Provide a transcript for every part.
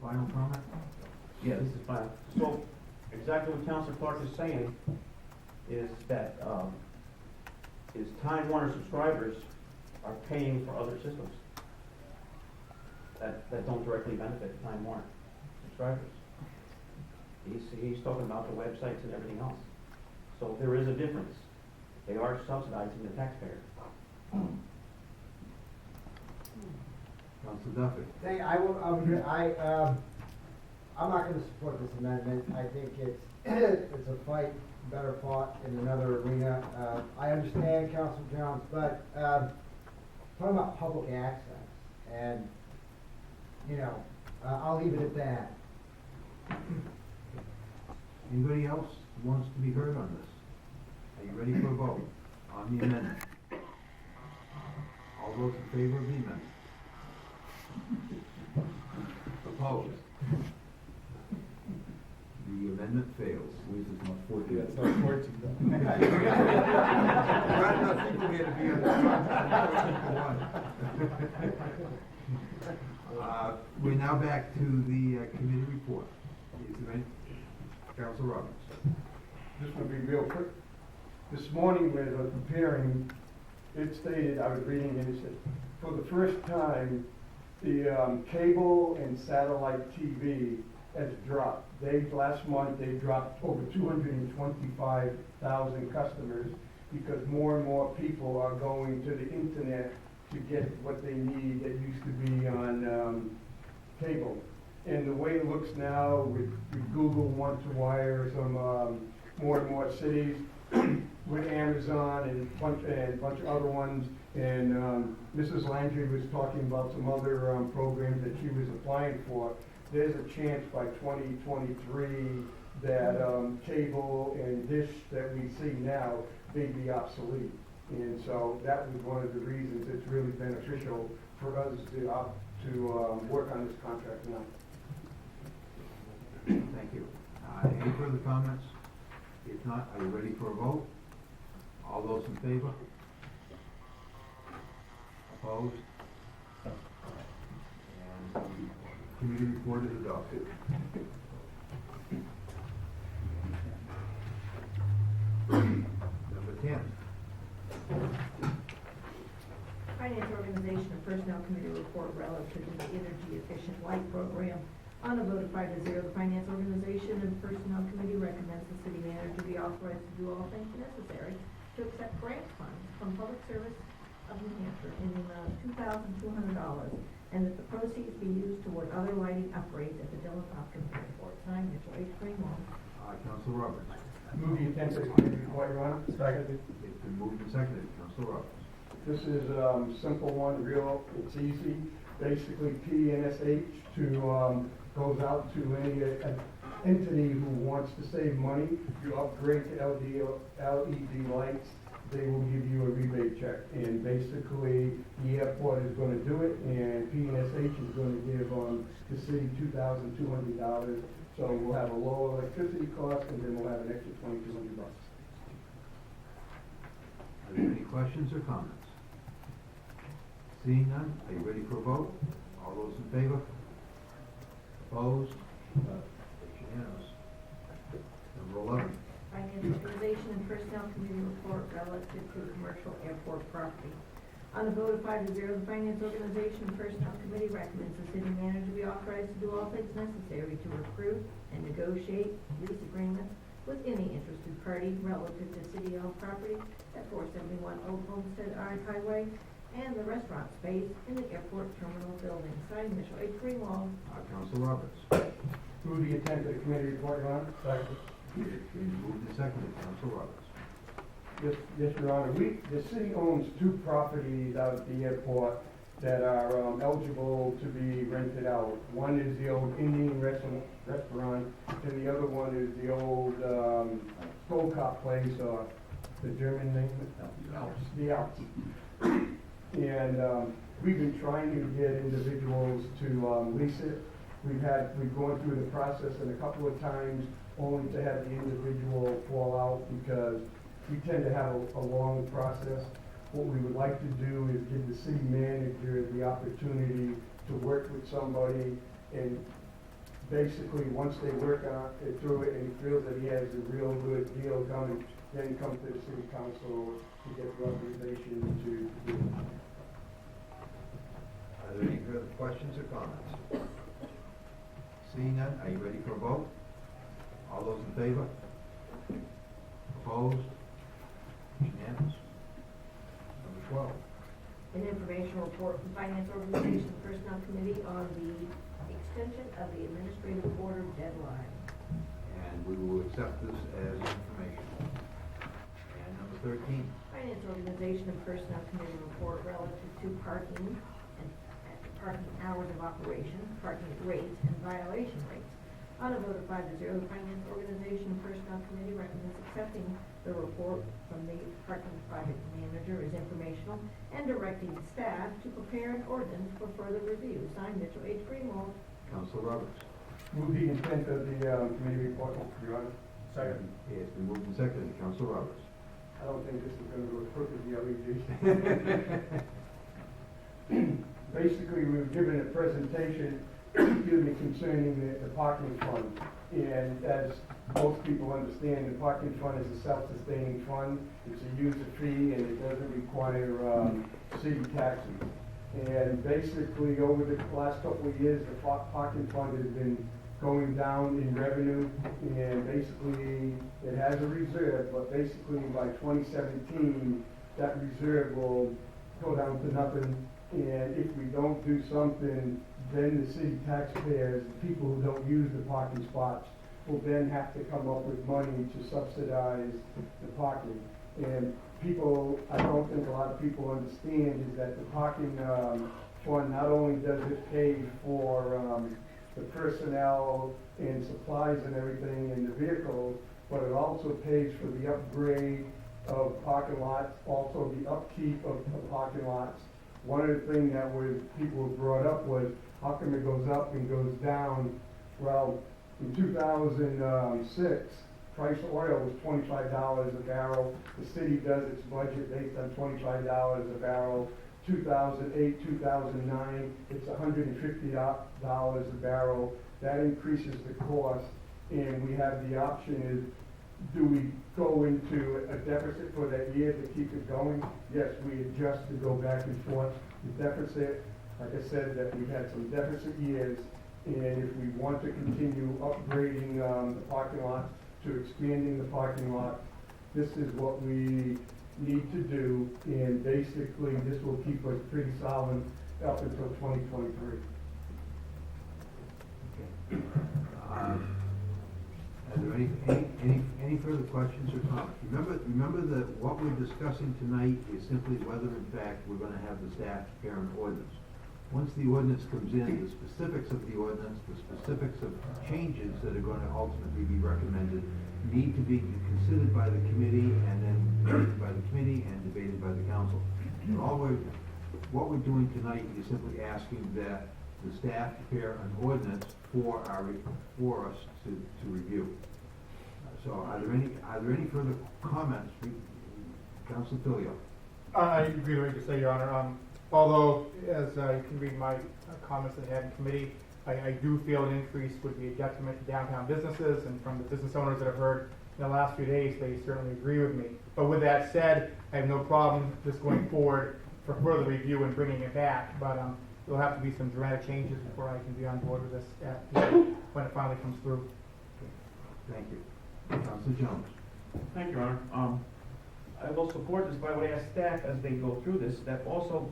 final comment? Yeah, this is fine. So, exactly what Councilor Clark is saying is that, is Time Warner subscribers are paying for other systems that don't directly benefit Time Warner subscribers. He's talking about the websites and everything else. So there is a difference. They are subsidizing the taxpayer. Councilor Duffy. I'm not gonna support this amendment. I think it's a fight better fought in another arena. I understand, Councilor Jones, but, talking about public access, and, I'll leave it at that. Anybody else wants to be heard on this? Are you ready for a vote on the amendment? All those in favor of the amendment? Opposed? The amendment fails. It's not 40, that's not 40 though. Not enough people here to be on the we're now back to the committee report. Is there any? Councilor Roberts. This will be real quick. This morning when I was preparing, it stated, I was reading and it said, for the first time, the cable and satellite TV has dropped. Last month they dropped over 225,000 customers because more and more people are going to the internet to get what they need that used to be on cable. And the way it looks now with Google want to wire some more and more cities with Amazon and a bunch of other ones. And Mrs. Landry was talking about some other programs that she was applying for. There's a chance by 2023 that cable and dish that we see now may be obsolete. And so that was one of the reasons it's really beneficial for us to work on this contract now. Thank you. Any further comments? If not, are you ready for a vote? All those in favor? Opposed? And the committee report is adopted. Number 10. Finance Organization and Personnel Committee report relative to the Energy Efficient Light Program. On a vote of 5-0, the Finance Organization and Personnel Committee recommends the city manager be authorized to do all things necessary to accept grant funds from Public Service of New Hampshire in the amount of $2,200, and that the proceeds be used toward other lighting upgrades at the Dillon Hopkins Airport. Signed, Mitchell H. Greenwald. Councilor Roberts. Move the intent of the committee report, Your Honor. Second. It's been moved and seconded. Councilor Roberts. This is simple one, real, it's easy. Basically, PNSH goes out to any entity who wants to save money. If you upgrade to LED lights, they will give you a rebate check. And basically, the airport is going to do it, and PNSH is going to give the city $2,200. So we'll have a lower electricity cost, and then we'll have an extra $2,200. Are there any questions or comments? Seeing none, are you ready for a vote? All those in favor? Opposed? It's unanimous. Number 11. Finance Organization and Personnel Committee report relative to commercial airport property. On a vote of 5-0, the Finance Organization and Personnel Committee recommends the city manager be authorized to do all things necessary to recruit and negotiate lease agreements with any interested party relative to city-owned property at 471 Old Homestead Highway and the restaurant space in the airport terminal building. Signed, Mitchell H. Greenwald. Councilor Roberts. Move the intent of the committee report, Your Honor. Second. It's been moved and seconded. Councilor Roberts. Yes, Your Honor. The city owns two properties out at the airport that are eligible to be rented out. One is the old Indian restaurant, and the other one is the old Skull Cop place, or the German name? The Alps. And we've been trying to get individuals to lease it. We've gone through the process and a couple of times only to have the individual fall out because we tend to have a long process. What we would like to do is give the city manager the opportunity to work with somebody and basically, once they work on it through it and he feels that he has a real good deal coming, then come to the city council to get the authorization to do it. Are there any further questions or comments? Seeing none, are you ready for a vote? All those in favor? Opposed? Unanimous. Number 12. An informational report from Finance Organization Personnel Committee on the extension of the administrative order deadline. And we will accept this as information. And number 13. Finance Organization and Personnel Committee report relative to parking and parking hours of operation, parking rates, and violation rates. On a vote of 5-0, the Finance Organization and Personnel Committee recommends accepting the report from the parking project manager as informational and directing staff to prepare an ordinance for further review. Signed, Mitchell H. Greenwald. Council Roberts. Move the intent of the committee report, Your Honor. Second. It has been moved and seconded. Council Roberts. I don't think this is gonna go as quick as the LED. Basically, we were given a presentation, excuse me, concerning the parking fund. And as most people understand, the parking fund is a self-sustaining fund. It's a user fee and it doesn't require city taxes. And basically, over the last couple of years, the parking fund has been going down in revenue. And basically, it has a reserve, but basically by 2017, that reserve will go down to nothing. And if we don't do something, then the city taxpayers, the people who don't use the parking spots, will then have to come up with money to subsidize the parking. And people, I don't think a lot of people understand is that the parking fund, not only does it pay for the personnel and supplies and everything in the vehicles, but it also pays for the upgrade of parking lots, also the upkeep of the parking lots. One of the things that people brought up was, how come it goes up and goes down? Well, in 2006, price of oil was $25 a barrel. The city does its budget based on $25 a barrel. 2008, 2009, it's $150 a barrel. That increases the cost, and we have the option is, do we go into a deficit for that year to keep it going? Yes, we adjust to go back and forth. The deficit, like I said, that we've had some deficit years, and if we want to continue upgrading the parking lot to expanding the parking lot, this is what we need to do, and basically this will keep us pretty solid up until 2023. Are there any further questions or comments? Remember that what we're discussing tonight is simply whether in fact we're gonna have the staff prepare an ordinance. Once the ordinance comes in, the specifics of the ordinance, the specifics of changes that are gonna ultimately be recommended need to be considered by the committee and then debated by the committee and debated by the council. But what we're doing tonight is simply asking that the staff prepare an ordinance for us to review. So are there any further comments? Council Filio. I agree with what you say, Your Honor. Although, as you can read my comments that I had in committee, I do feel an increase would be a detriment to downtown businesses, and from the business owners that I've heard in the last few days, they certainly agree with me. But with that said, I have no problem just going forward for further review and bringing it back. But there'll have to be some dramatic changes before I can be on board with this when it finally comes through. Thank you. Council Jones. Thank you, Your Honor. I will support this, but I would ask staff as they go through this, that also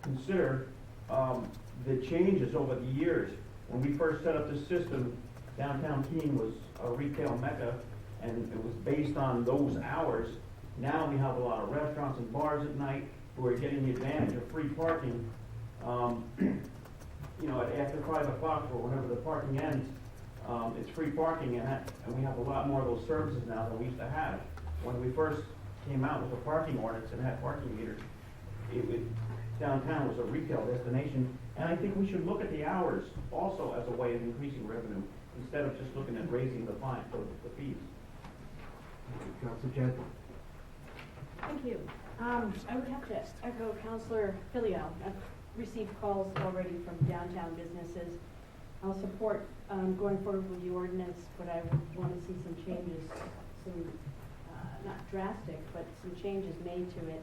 consider the changes over the years. When we first set up this system, downtown Keene was a retail mecca, and it was based on those hours. Now we have a lot of restaurants and bars at night who are getting the advantage of free parking. After 5 o'clock or whenever the parking ends, it's free parking, and we have a lot more of those services now than we used to have. When we first came out with the parking ordinance and had parking meters, downtown was a retail destination, and I think we should look at the hours also as a way of increasing revenue, instead of just looking at raising the fees. Council Chad. Thank you. I would have to echo Councilor Filio. I've received calls already from downtown businesses I'll support, going forward with the ordinance, but I would want to see some changes, some, not drastic, but some changes made to it.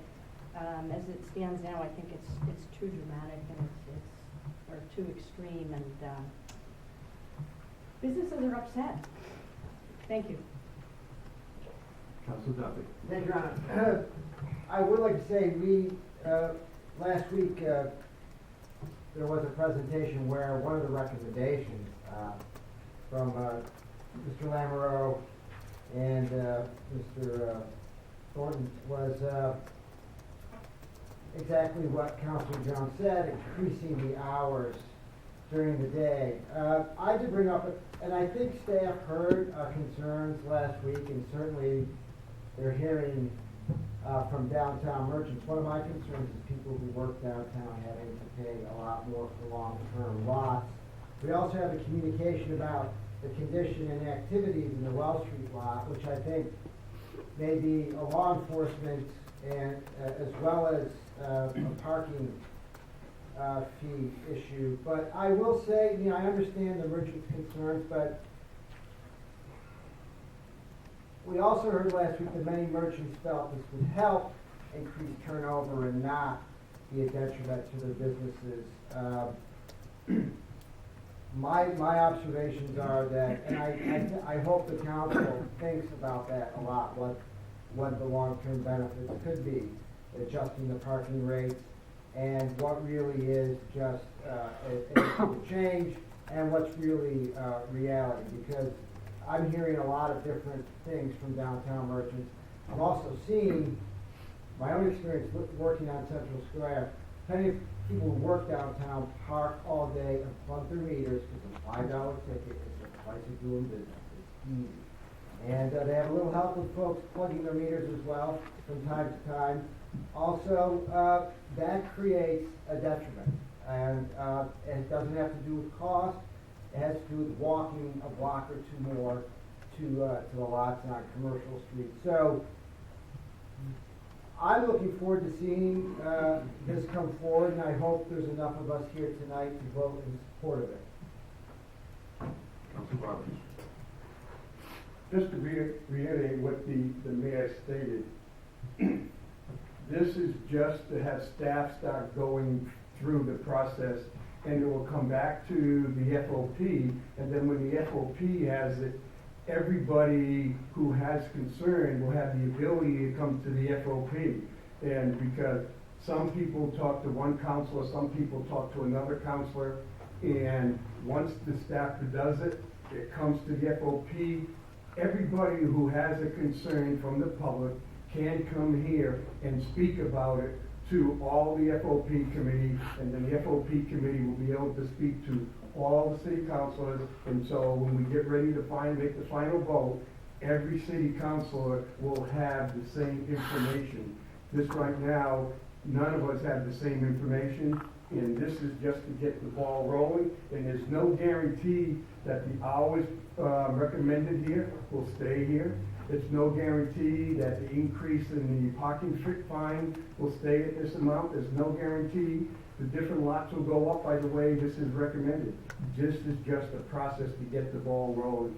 As it stands now, I think it's too dramatic and or too extreme, and, businesses are upset. Thank you. Council Duffy. Thank you, Your Honor. I would like to say, last week, there was a presentation where one of the recommendations from Mr. Lamoureux and Mr. Thornton was exactly what Councilor Jones said, increasing the hours during the day. I did bring up, and I think staff heard our concerns last week, and certainly they're hearing from downtown merchants. One of my concerns is people who work downtown having to pay a lot more for long-term lots. We also have a communication about the condition and activities in the Wells Street lot, which I think may be a law enforcement and as well as a parking fee issue. But I will say, I understand the merchants' concerns, but we also heard last week that many merchants felt this would help increase turnover and not be a detriment to their businesses. My observations are that, and I hope the council thinks about that a lot, what the long-term benefits could be, adjusting the parking rates, and what really is just a change, and what's really reality, because I'm hearing a lot of different things from downtown merchants. I'm also seeing my own experience working on Central Square. Plenty of people who work downtown park all day and plug their meters. It's a $5 ticket. It's a price of doing business. It's easy. And they have a little help with folks plugging their meters as well from time to time. Also, that creates a detriment. And it doesn't have to do with cost. It has to do with walking a block or two more to the lots on Commercial Street. So I'm looking forward to seeing this come forward, and I hope there's enough of us here tonight to vote in support of it. Council Roberts. Just to reiterate what the mayor stated, this is just to have staff start going through the process, and it will come back to the FOP, and then when the FOP has it, everybody who has concern will have the ability to come to the FOP. And because some people talk to one counselor, some people talk to another counselor, and once the staff does it, it comes to the FOP. Everybody who has a concern from the public can come here and speak about it to all the FOP committee, and then the FOP committee will be able to speak to all the city councilors. And so when we get ready to make the final vote, every city councilor will have the same information. This right now, none of us have the same information, and this is just to get the ball rolling, and there's no guarantee that the hours recommended here will stay here. It's no guarantee that the increase in the parking fine will stay at this amount. There's no guarantee the different lots will go up by the way this is recommended. This is just a process to get the ball rolling.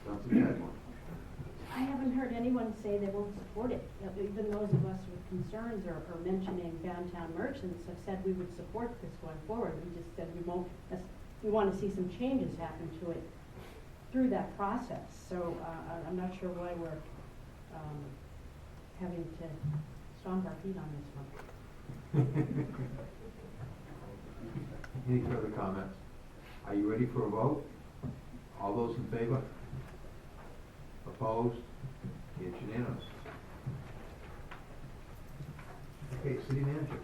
Council Chadwell. I haven't heard anyone say they won't support it. Even those of us with concerns or mentioning downtown merchants have said we would support this going forward. We just said we won't, we want to see some changes happen to it through that process. So I'm not sure why we're having to stomp our feet on this one. Any further comments? Are you ready for a vote? All those in favor? Opposed? It's unanimous. Okay, city manager.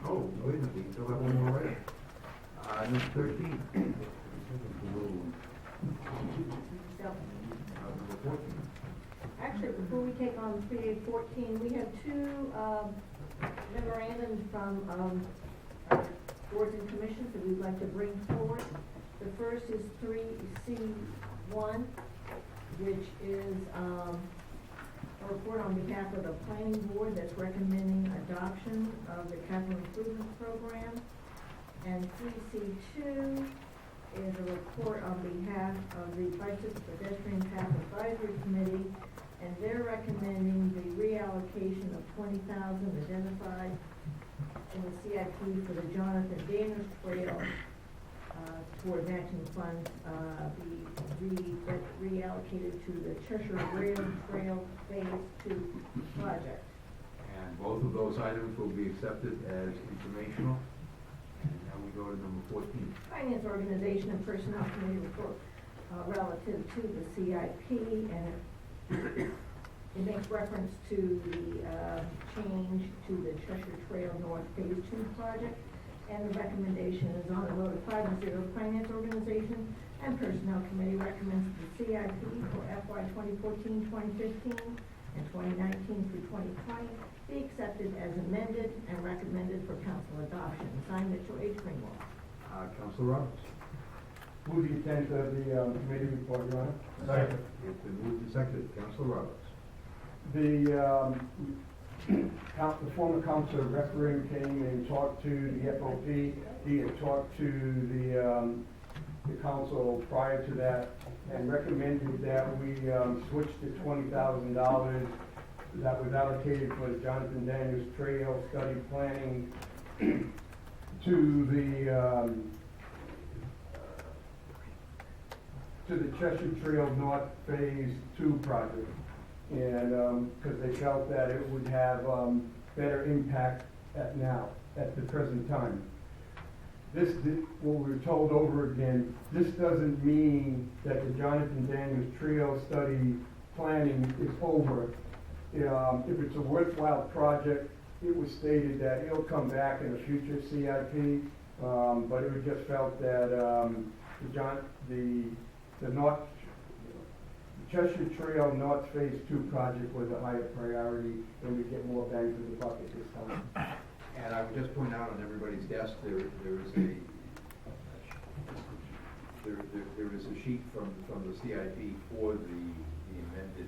Oh, wait a minute, we still have one more item. Number 13. Number 14. Actually, before we take on 3814, we have two memorandums from our boards and commissions that we'd like to bring forward. The first is 3C1, which is a report on behalf of the planning board that's recommending adoption of the capital improvement program. And 3C2 is a report on behalf of the Bicycle Pedestrian Path Advisory Committee, and they're recommending the reallocation of $20,000 identified in the CIP for the Jonathan Daniels Trail toward matching funds, get reallocated to the Cheshire Rail Trail Phase 2 project. And both of those items will be accepted as informational. And now we go to number 14. Finance Organization and Personnel Committee report relative to the CIP, and it makes reference to the change to the Cheshire Trail North Phase 2 project, and the recommendation is on a vote of 5-0. The Finance Organization and Personnel Committee recommends the CIP for FY 2014-2015 and 2019 through 2020 be accepted as amended and recommended for council adoption. Signed, Mitchell H. Greenwald. Councilor Roberts. Move the intent of the committee report, Your Honor. Second. It's been moved and seconded. Councilor Roberts. The former councilor referee came and talked to the FOP. He had talked to the council prior to that and recommended that we switch the $20,000 that was allocated for the Jonathan Daniels Trail study planning to the Cheshire Trail North Phase 2 project. And because they felt that it would have better impact at the present time. What we were told over again, this doesn't mean that the Jonathan Daniels Trail study planning is over. If it's a worthwhile project, it was stated that it'll come back in a future CIP, but it was just felt that the Cheshire Trail North Phase 2 project was a higher priority, and we get more bang for the buck at this time. And I would just point out on everybody's desk, there is a sheet from the CIP for the amended